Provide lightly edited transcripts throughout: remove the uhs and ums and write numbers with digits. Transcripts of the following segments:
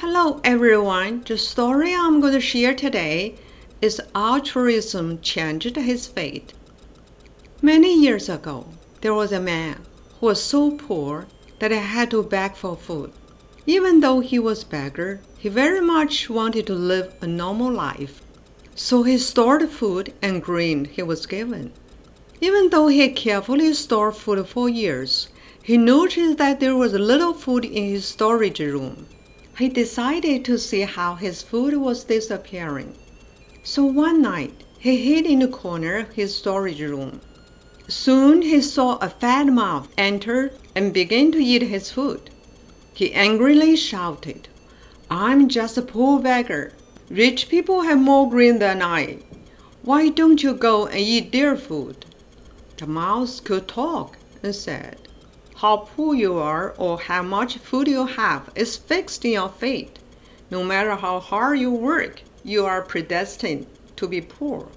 Hello everyone, the story I'm going to share today is Altruism Changed His Fate. Many years ago, there was a man who was so poor that he had to beg for food. Even though he was a beggar, he very much wanted to live a normal life. So he stored food and grain he was given. Even though he carefully stored food for years, he noticed that there was little food in his storage room. He decided to see how his food was disappearing. So one night, he hid in the corner of his storage room. Soon he saw a fat mouse enter and begin to eat his food. He angrily shouted, "I'm just a poor beggar. Rich people have more grain than I. Why don't you go and eat their food?" The mouse could talk and said, "How poor you are or how much food you have is fixed in your fate. No matter how hard you work, you are predestined to be poor."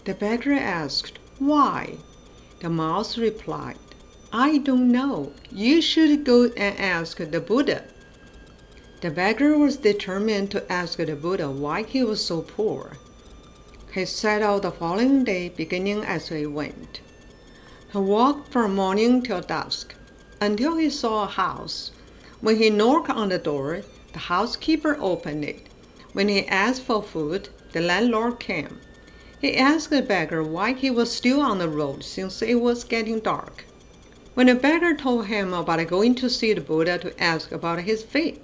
The beggar asked, "Why?" The mouse replied, "I don't know. You should go and ask the Buddha." The beggar was determined to ask the Buddha why he was so poor. He set out the following day, beginning as he went. He walked from morning till dusk, until he saw a house. When he knocked on the door, the housekeeper opened it. When he asked for food, the landlord came. He asked the beggar why he was still on the road since it was getting dark. When the beggar told him about going to see the Buddha to ask about his fate,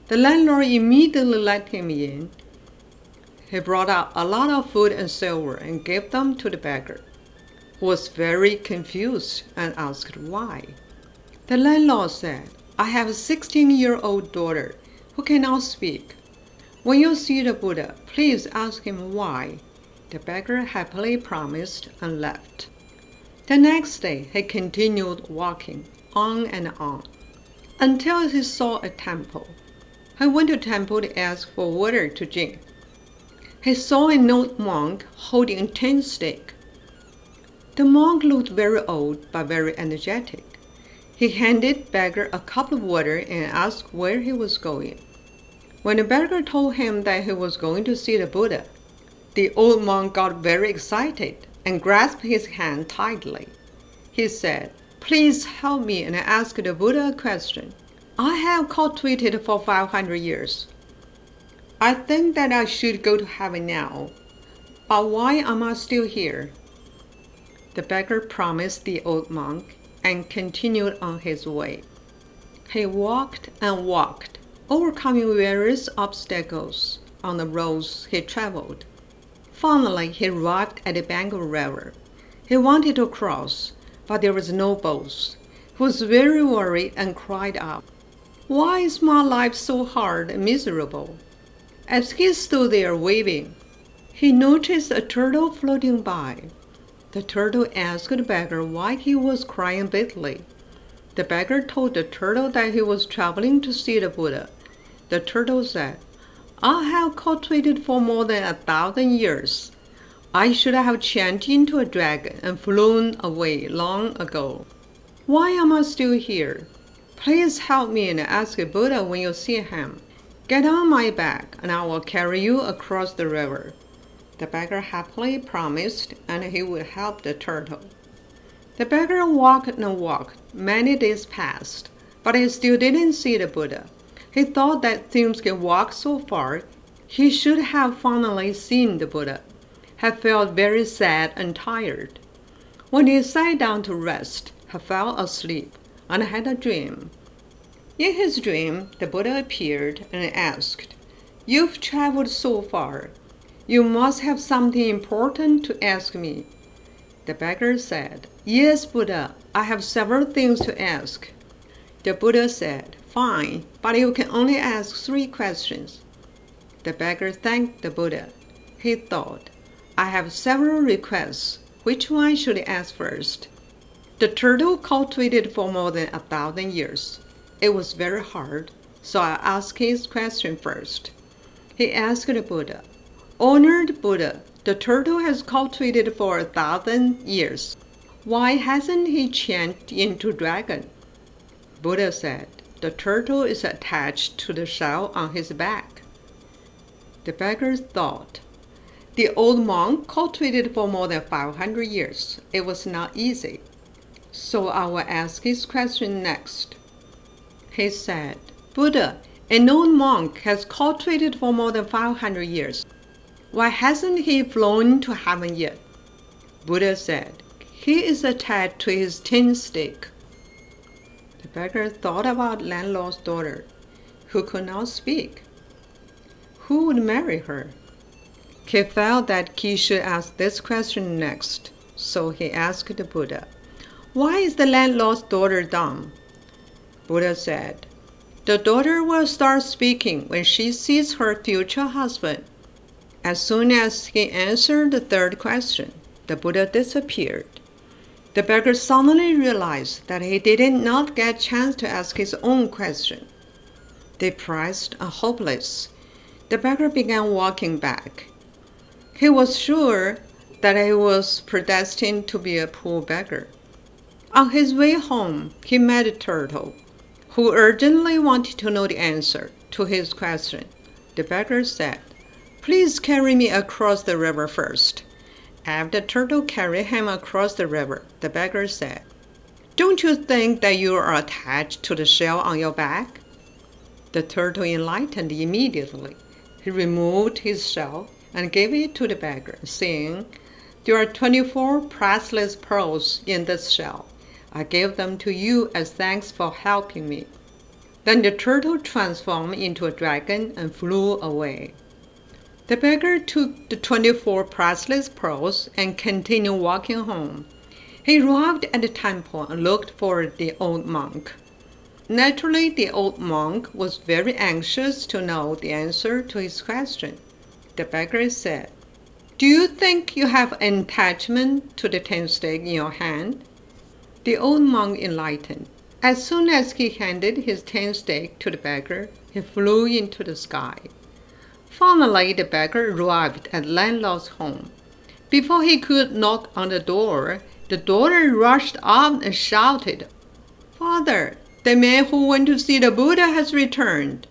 the landlord immediately let him in. He brought out a lot of food and silver and gave them to the beggar, who was very confused and asked why. The landlord said, "I have a 16-year-old daughter who cannot speak. When you see the Buddha, please ask him why." The beggar happily promised and left. The next day, he continued walking on and on until he saw a temple. He went to the temple to ask for water to drink. He saw an old monk holding a tin stick. The monk looked very old but very energetic. He handed the beggar a cup of water and asked where he was going. When the beggar told him that he was going to see the Buddha, the old monk got very excited and grasped his hand tightly. He said, "Please help me and ask the Buddha a question. I have cultivated for 500 years. I think that I should go to heaven now. But why am I still here?" The beggar promised the old monk and continued on his way. He walked and walked, overcoming various obstacles on the roads he traveled. Finally, he arrived at the bank of a river. He wanted to cross, but there was no boat. He was very worried and cried out, "Why is my life so hard and miserable?" As he stood there waving, he noticed a turtle floating by. The turtle asked the beggar why he was crying bitterly. The beggar told the turtle that he was traveling to see the Buddha. The turtle said, "I have cultivated for more than 1,000 years. I should have changed into a dragon and flown away long ago. Why am I still here? Please help me and ask the Buddha when you see him. Get on my back and I will carry you across the river." The beggar happily promised and he would help the turtle. The beggar walked and walked. Many days passed, but he still didn't see the Buddha. He thought that since he walked so far, he should have finally seen the Buddha. He felt very sad and tired. When he sat down to rest, he fell asleep and had a dream. In his dream, the Buddha appeared and asked, "You've traveled so far. You must have something important to ask me." The beggar said, "Yes, Buddha, I have several things to ask." The Buddha said, "Fine, but you can only ask 3 questions." The beggar thanked the Buddha. He thought, "I have several requests. Which one should I ask first?" The turtle cultivated for more than 1,000 years. It was very hard, so I asked his question first. He asked the Buddha, "Honored Buddha, the turtle has cultivated for 1,000 years. Why hasn't he changed into dragon?" Buddha said, the turtle is attached to the shell on his back. The beggar thought, the old monk cultivated for more than 500 years. It was not easy. So I will ask his question next. He said, Buddha, an old monk has cultivated for more than 500 years. Why hasn't he flown to heaven yet? Buddha said, he is attached to his tin stick. The beggar thought about landlord's daughter, who could not speak. Who would marry her? He felt that he should ask this question next, so he asked the Buddha, why is the landlord's daughter dumb? Buddha said, the daughter will start speaking when she sees her future husband. As soon as he answered the third question, the Buddha disappeared. The beggar suddenly realized that he did not get a chance to ask his own question. Depressed and hopeless, the beggar began walking back. He was sure that he was predestined to be a poor beggar. On his way home, he met a turtle, who urgently wanted to know the answer to his question. The beggar said, please carry me across the river first. After the turtle carried him across the river, the beggar said, don't you think that you are attached to the shell on your back? The turtle enlightened immediately. He removed his shell and gave it to the beggar, saying, there are 24 priceless pearls in this shell. I gave them to you as thanks for helping me. Then the turtle transformed into a dragon and flew away. The beggar took the 24 priceless pearls and continued walking home. He arrived at the temple and looked for the old monk. Naturally, the old monk was very anxious to know the answer to his question. The beggar said, do you think you have an attachment to the tin stick in your hand? The old monk enlightened. As soon as he handed his tin stick to the beggar, he flew into the sky. Finally, the beggar arrived at landlord's home. Before he could knock on the door, the daughter rushed up and shouted, Father, the man who went to see the Buddha has returned.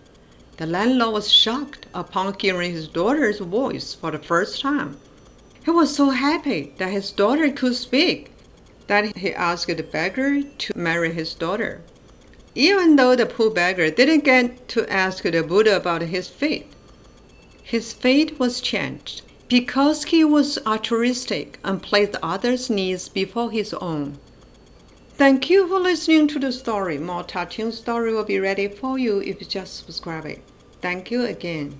The landlord was shocked upon hearing his daughter's voice for the first time. He was so happy that his daughter could speak that he asked the beggar to marry his daughter. Even though the poor beggar didn't get to ask the Buddha about his fate was changed because he was altruistic and placed others' needs before his own. Thank you for listening to the story. More touching story will be ready for you if you just subscribe it. Thank you again.